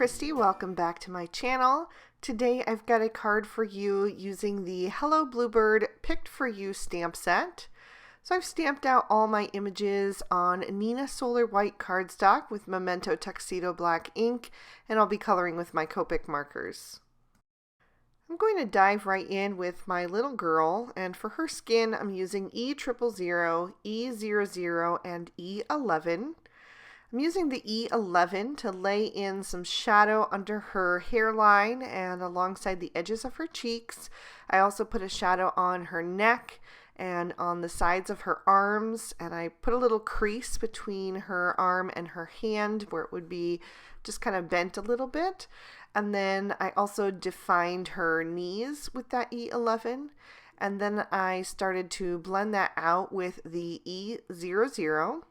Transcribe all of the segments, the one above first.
Christy, welcome back to my channel. Today I've got a card for you using the Hello Bluebird Picked For You stamp set. So I've stamped out all my images on Nina Solar White cardstock with Memento Tuxedo Black ink, and I'll be coloring with my Copic markers. I'm going to dive right in with my little girl, and for her skin I'm using E000, E00, and E11. I'm using the E11 to lay in some shadow under her hairline and alongside the edges of her cheeks. I also put a shadow on her neck and on the sides of her arms, and I put a little crease between her arm and her hand where it would be just kind of bent a little bit. And then I also defined her knees with that E11, and then I started to blend that out with the E00.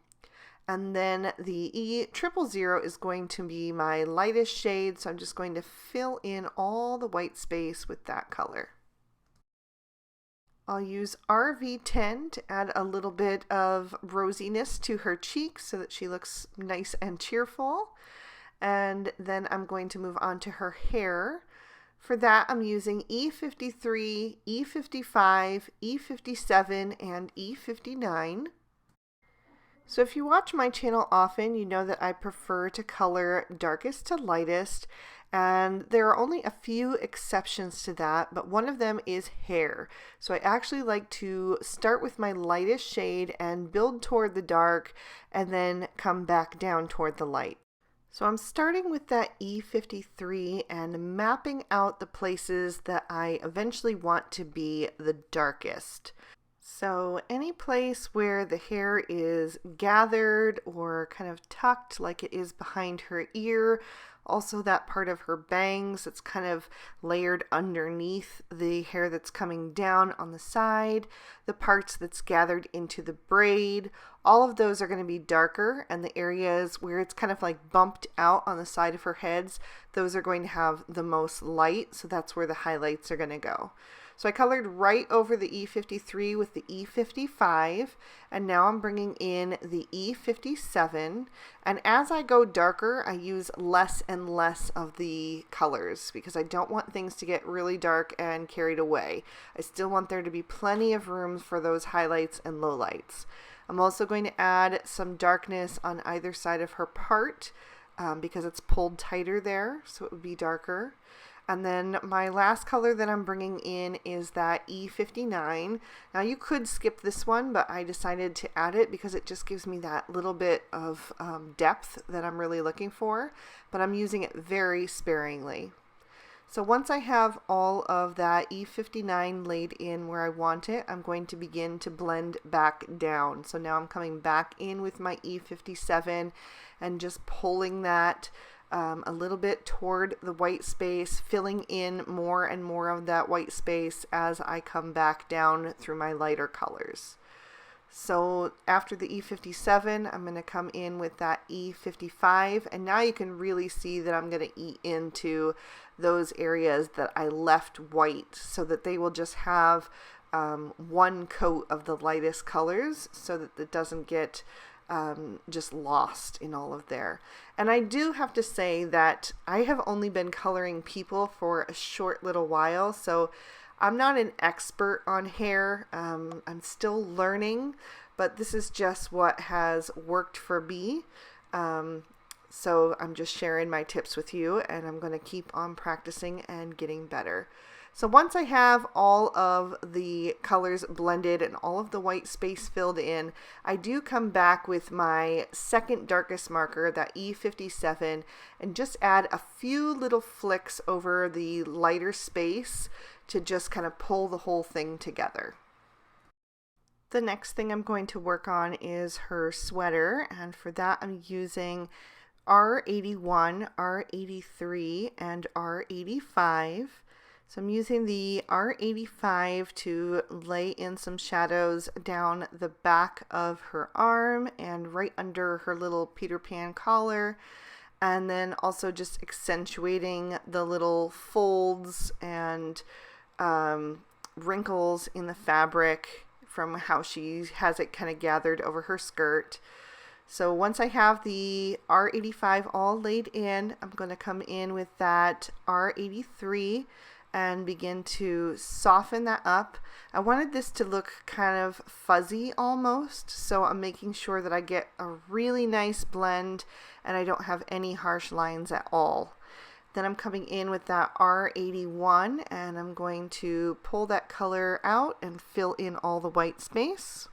And then the E000 is going to be my lightest shade, so I'm just going to fill in all the white space with that color. I'll use RV10 to add a little bit of rosiness to her cheeks so that she looks nice and cheerful. And then I'm going to move on to her hair. For that, I'm using E53, E55, E57, and E59. So if you watch my channel often, you know that I prefer to color darkest to lightest, and there are only a few exceptions to that, but one of them is hair. So I actually like to start with my lightest shade and build toward the dark, and then come back down toward the light. So I'm starting with that E53 and mapping out the places that I eventually want to be the darkest. So any place where the hair is gathered or kind of tucked like it is behind her ear, also that part of her bangs that's kind of layered underneath the hair that's coming down on the side, the parts that's gathered into the braid, all of those are going to be darker, and the areas where it's kind of like bumped out on the side of her heads, those are going to have the most light, so that's where the highlights are going to go. So I colored right over the E53 with the E55, and now I'm bringing in the E57, and as I go darker I use less and less of the colors because I don't want things to get really dark and carried away. I still want there to be plenty of room for those highlights and lowlights. I'm also going to add some darkness on either side of her part because it's pulled tighter there, so it would be darker. And then my last color that I'm bringing in is that E59. Now you could skip this one, but I decided to add it because it just gives me that little bit of depth that I'm really looking for, but I'm using it very sparingly. So once I have all of that E59 laid in where I want it, I'm going to begin to blend back down. So now I'm coming back in with my E57 and just pulling that a little bit toward the white space, filling in more and more of that white space as I come back down through my lighter colors. So after the E57, I'm going to come in with that E55, and now you can really see that I'm going to eat into those areas that I left white so that they will just have one coat of the lightest colors so that it doesn't get just lost in all of there. And I do have to say that I have only been coloring people for a short little while, so I'm not an expert on hair. I'm still learning, but this is just what has worked for me. So I'm just sharing my tips with you, and I'm going to keep on practicing and getting better. So once I have all of the colors blended and all of the white space filled in, I do come back with my second darkest marker, that E57, and just add a few little flicks over the lighter space to just kind of pull the whole thing together. The next thing I'm going to work on is her sweater, and for that I'm using R81, R83, and R85. So I'm using the R85 to lay in some shadows down the back of her arm and right under her little Peter Pan collar, and then also just accentuating the little folds and wrinkles in the fabric from how she has it kind of gathered over her skirt. So once I have the R85 all laid in, I'm going to come in with that R83 and begin to soften that up. I wanted this to look kind of fuzzy almost, so I'm making sure that I get a really nice blend and I don't have any harsh lines at all. Then I'm coming in with that R81 and I'm going to pull that color out and fill in all the white space.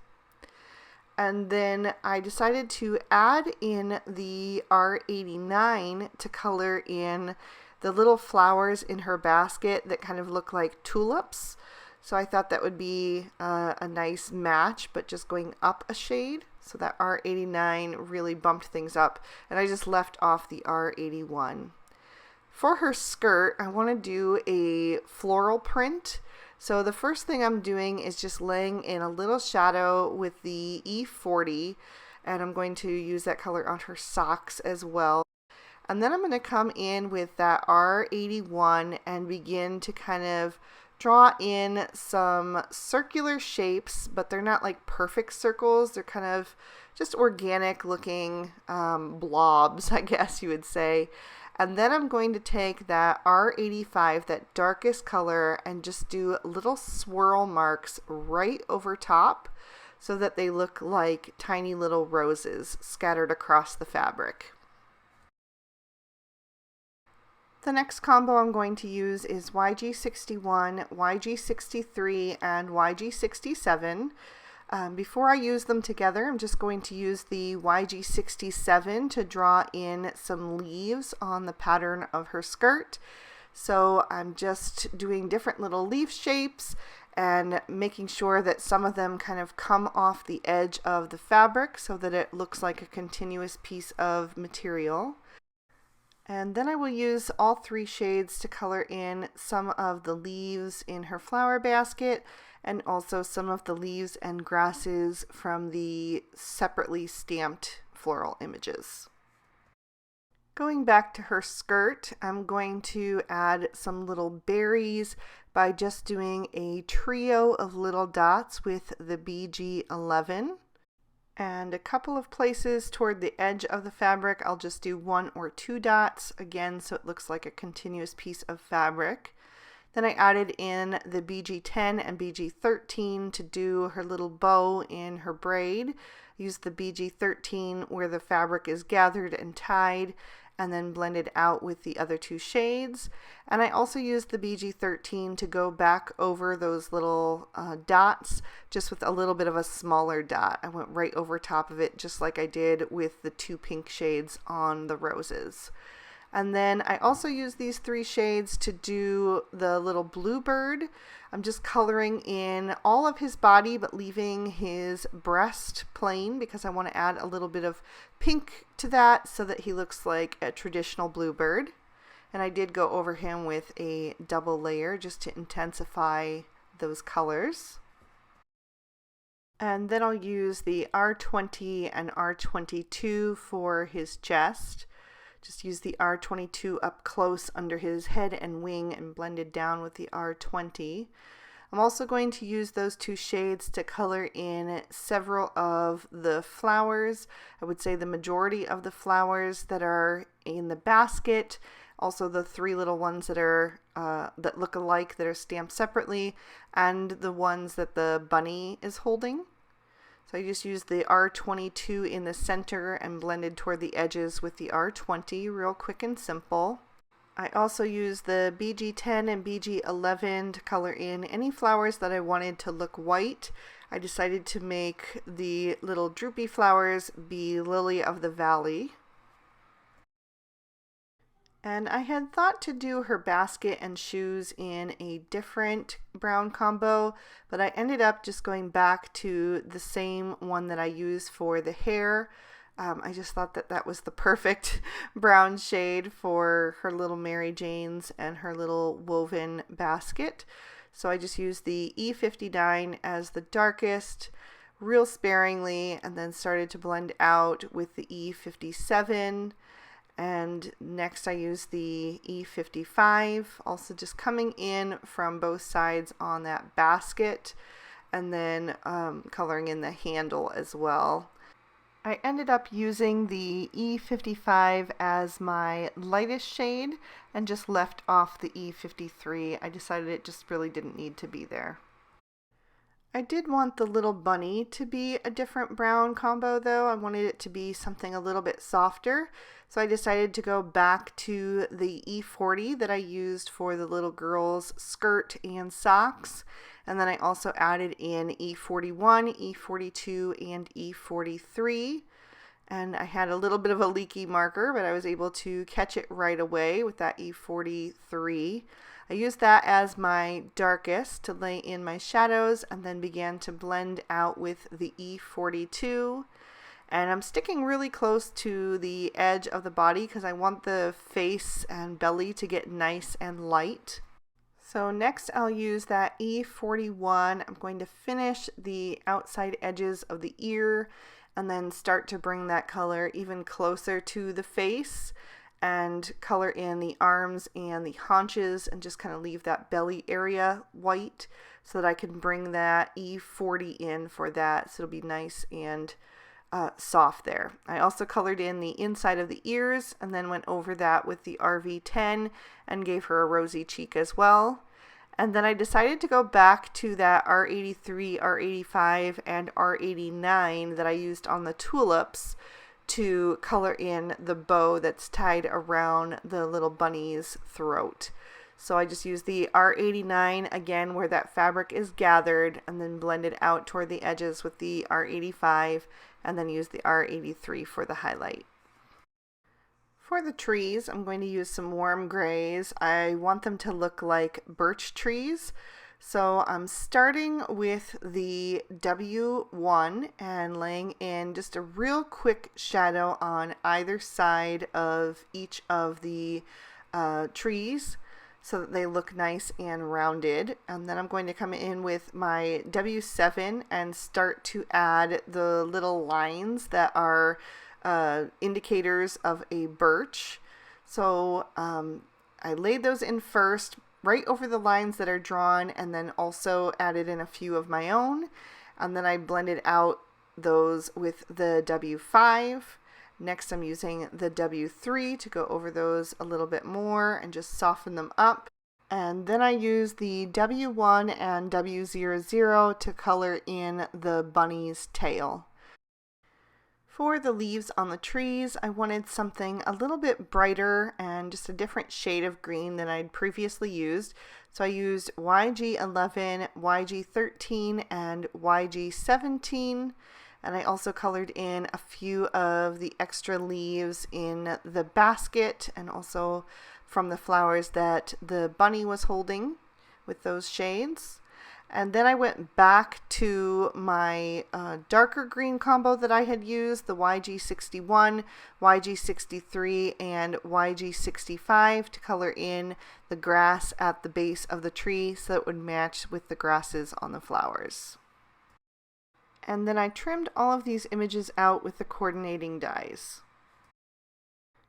And then I decided to add in the R89 to color in the little flowers in her basket that kind of look like tulips. So I thought that would be a nice match, but just going up a shade. So that R89 really bumped things up, and I just left off the R81. For her skirt, I want to do a floral print. So the first thing I'm doing is just laying in a little shadow with the E40, and I'm going to use that color on her socks as well. And then I'm going to come in with that R81 and begin to kind of draw in some circular shapes, but they're not like perfect circles. They're kind of just organic looking blobs, I guess you would say. And then I'm going to take that R85, that darkest color, and just do little swirl marks right over top so that they look like tiny little roses scattered across the fabric. The next combo I'm going to use is YG61, YG63, and YG67. Before I use them together, I'm just going to use the YG67 to draw in some leaves on the pattern of her skirt. So I'm just doing different little leaf shapes and making sure that some of them kind of come off the edge of the fabric so that it looks like a continuous piece of material. And then I will use all three shades to color in some of the leaves in her flower basket and also some of the leaves and grasses from the separately stamped floral images. Going back to her skirt, I'm going to add some little berries by just doing a trio of little dots with the BG11. And a couple of places toward the edge of the fabric, I'll just do 1 or 2 dots, again, so it looks like a continuous piece of fabric. Then I added in the BG10 and BG13 to do her little bow in her braid. Use the BG13 where the fabric is gathered and tied, and then blended out with the other 2 shades. And I also used the BG13 to go back over those little dots, just with a little bit of a smaller dot. I went right over top of it, just like I did with the 2 pink shades on the roses. And then I also used these 3 shades to do the little bluebird. I'm just coloring in all of his body but leaving his breast plain because I want to add a little bit of pink to that so that he looks like a traditional bluebird. And I did go over him with a double layer just to intensify those colors. And then I'll use the R20 and R22 for his chest. Just use the R22 up close under his head and wing and blend it down with the R20. I'm also going to use those 2 shades to color in several of the flowers. I would say the majority of the flowers that are in the basket, also the 3 little ones that are that look alike that are stamped separately, and the ones that the bunny is holding. So I just used the R22 in the center and blended toward the edges with the R20, real quick and simple. I also used the BG10 and BG11 to color in any flowers that I wanted to look white. I decided to make the little droopy flowers be Lily of the Valley. And I had thought to do her basket and shoes in a different brown combo, but I ended up just going back to the same one that I used for the hair. I just thought that that was the perfect brown shade for her little Mary Janes and her little woven basket. So I just used the E59 as the darkest, real sparingly, and then started to blend out with the E57. And next I used the E55, also just coming in from both sides on that basket, and then coloring in the handle as well. I ended up using the E55 as my lightest shade and just left off the E53. I decided it just really didn't need to be there. I did want the little bunny to be a different brown combo though. I wanted it to be something a little bit softer. So I decided to go back to the E40 that I used for the little girl's skirt and socks. And then I also added in E41, E42, and E43. And I had a little bit of a leaky marker, but I was able to catch it right away with that E43. I used that as my darkest to lay in my shadows and then began to blend out with the E42. And I'm sticking really close to the edge of the body because I want the face and belly to get nice and light. So next I'll use that E41. I'm going to finish the outside edges of the ear and then start to bring that color even closer to the face and color in the arms and the haunches and just kind of leave that belly area white so that I can bring that E40 in for that, so it'll be nice and soft there. I also colored in the inside of the ears and then went over that with the RV10 and gave her a rosy cheek as well. And then I decided to go back to that R83, R85, and R89 that I used on the tulips to color in the bow that's tied around the little bunny's throat. So I just used the R89 again where that fabric is gathered and then blended out toward the edges with the R85 and then used the R83 for the highlight. For the trees, I'm going to use some warm grays. I want them to look like birch trees. So I'm starting with the W1 and laying in just a real quick shadow on either side of each of the trees so that they look nice and rounded. And then I'm going to come in with my W7 and start to add the little lines that are indicators of a birch. So I laid those in first, right over the lines that are drawn, and then also added in a few of my own. And then I blended out those with the W5. Next I'm using the W3 to go over those a little bit more and just soften them up. And then I use the W1 and W00 to color in the bunny's tail. For the leaves on the trees, I wanted something a little bit brighter and just a different shade of green than I'd previously used. So I used YG11, YG13, and YG17. And I also colored in a few of the extra leaves in the basket and also from the flowers that the bunny was holding with those shades. And then I went back to my darker green combo that I had used, the YG61, YG63, and YG65 to color in the grass at the base of the tree so it would match with the grasses on the flowers. And then I trimmed all of these images out with the coordinating dies.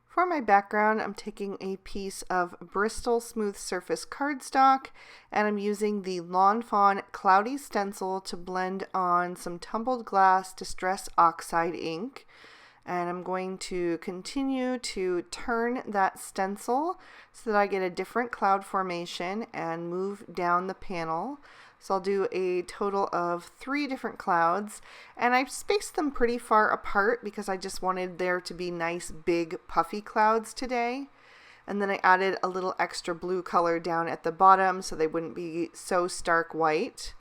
For my background, I'm taking a piece of Bristol Smooth Surface cardstock and I'm using the Lawn Fawn Cloudy Stencil to blend on some tumbled glass Distress Oxide ink. And I'm going to continue to turn that stencil so that I get a different cloud formation and move down the panel. So I'll do a total of 3 different clouds, and I've spaced them pretty far apart because I just wanted there to be nice big puffy clouds today. And then I added a little extra blue color down at the bottom so they wouldn't be so stark white.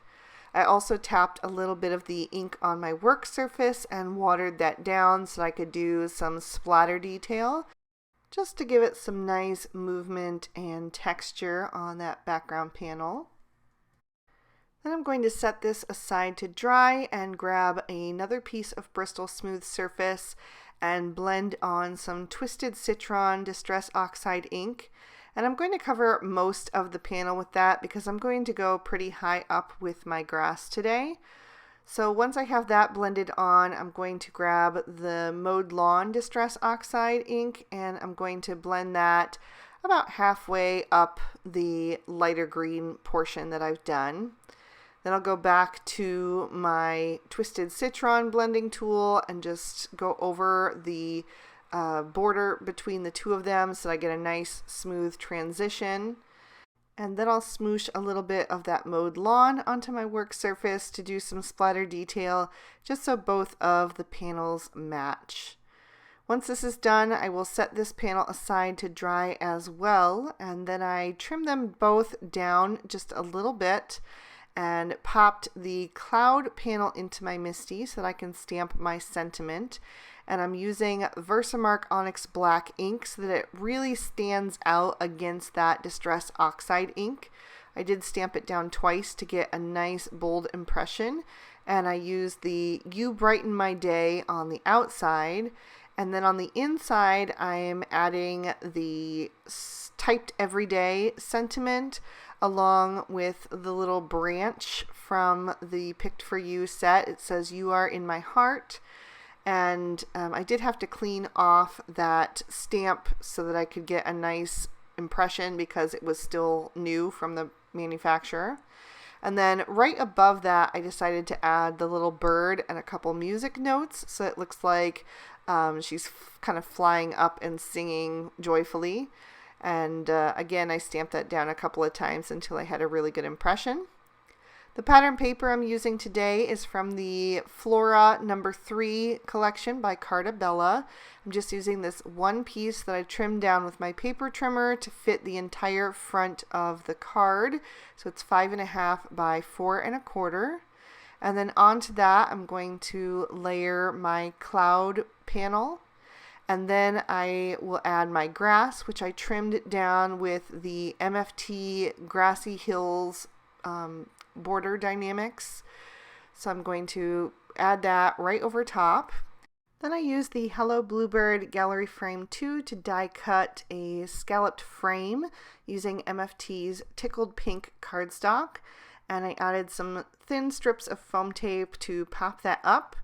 I also tapped a little bit of the ink on my work surface and watered that down so I could do some splatter detail just to give it some nice movement and texture on that background panel. Then I'm going to set this aside to dry and grab another piece of Bristol Smooth Surface and blend on some Twisted Citron Distress Oxide ink. And I'm going to cover most of the panel with that because I'm going to go pretty high up with my grass today. So once I have that blended on, I'm going to grab the Mowed Lawn Distress Oxide ink and I'm going to blend that about halfway up the lighter green portion that I've done. Then I'll go back to my Twisted Citron blending tool and just go over the border between the two of them so I get a nice smooth transition. And then I'll smoosh a little bit of that mowed lawn onto my work surface to do some splatter detail, just so both of the panels match. Once this is done, I will set this panel aside to dry as well, and then I trim them both down just a little bit and popped the cloud panel into my MISTI so that I can stamp my sentiment. And I'm using Versamark Onyx Black ink so that it really stands out against that Distress Oxide ink. I did stamp it down twice to get a nice bold impression, and I used the You Brighten My Day on the outside, and then on the inside I'm adding the typed Everyday sentiment along with the little branch from the Picked For You set. It says, "You are in my heart." And I did have to clean off that stamp so that I could get a nice impression because it was still new from the manufacturer. And then right above that, I decided to add the little bird and a couple music notes so it looks like she's kind of flying up and singing joyfully. And again, I stamped that down a couple of times until I had a really good impression. The pattern paper I'm using today is from the Flora No. 3 collection by Carta Bella. I'm just using this one piece that I trimmed down with my paper trimmer to fit the entire front of the card. So it's 5.5 by 4.25. And then onto that, I'm going to layer my cloud panel. And then I will add my grass, which I trimmed down with the MFT Grassy Hills border dynamics. So I'm going to add that right over top. Then I used the Hello Bluebird Gallery Frame 2 to die cut a scalloped frame using MFT's Tickled Pink cardstock, and I added some thin strips of foam tape to pop that up.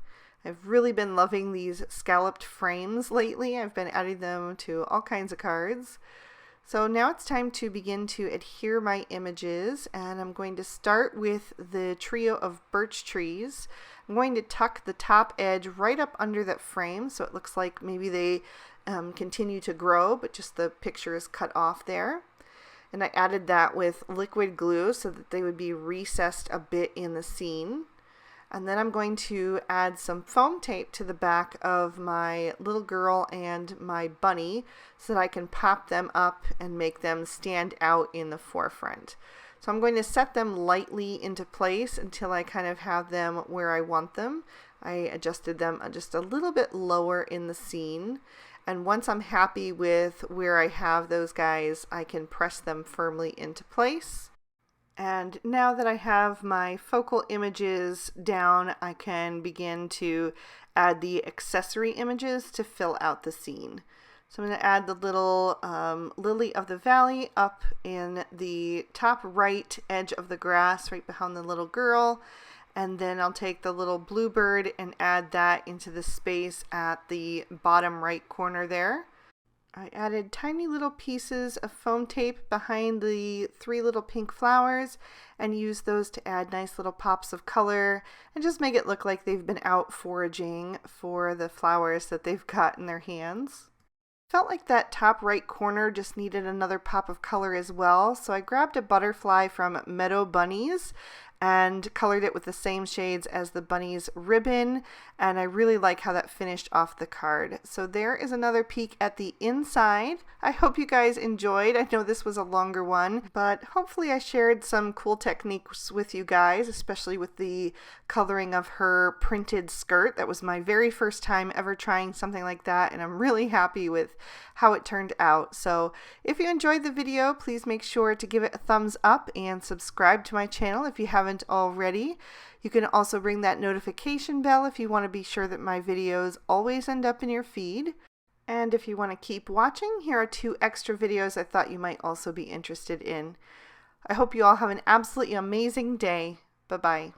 I've really been loving these scalloped frames lately. I've been adding them to all kinds of cards. So now it's time to begin to adhere my images, and I'm going to start with the trio of birch trees. I'm going to tuck the top edge right up under that frame so it looks like maybe they continue to grow, but just the picture is cut off there. And I added that with liquid glue so that they would be recessed a bit in the scene. And then I'm going to add some foam tape to the back of my little girl and my bunny so that I can pop them up and make them stand out in the forefront. So I'm going to set them lightly into place until I kind of have them where I want them. I adjusted them just a little bit lower in the scene. And once I'm happy with where I have those guys, I can press them firmly into place. And now that I have my focal images down, I can begin to add the accessory images to fill out the scene. So I'm going to add the little lily of the valley up in the top right edge of the grass right behind the little girl. And then I'll take the little bluebird and add that into the space at the bottom right corner there. I added tiny little pieces of foam tape behind the 3 little pink flowers and used those to add nice little pops of color and just make it look like they've been out foraging for the flowers that they've got in their hands. Felt like that top right corner just needed another pop of color as well, so I grabbed a butterfly from Meadow Bunnies and colored it with the same shades as the bunny's ribbon, and I really like how that finished off the card. So there is another peek at the inside. I hope you guys enjoyed. I know this was a longer one, but hopefully I shared some cool techniques with you guys, especially with the coloring of her printed skirt. That was my very first time ever trying something like that, and I'm really happy with how it turned out. So if you enjoyed the video, please make sure to give it a thumbs up and subscribe to my channel if you haven't already. You can also ring that notification bell if you want to be sure that my videos always end up in your feed. And if you want to keep watching, here are 2 extra videos I thought you might also be interested in. I hope you all have an absolutely amazing day. Bye-bye.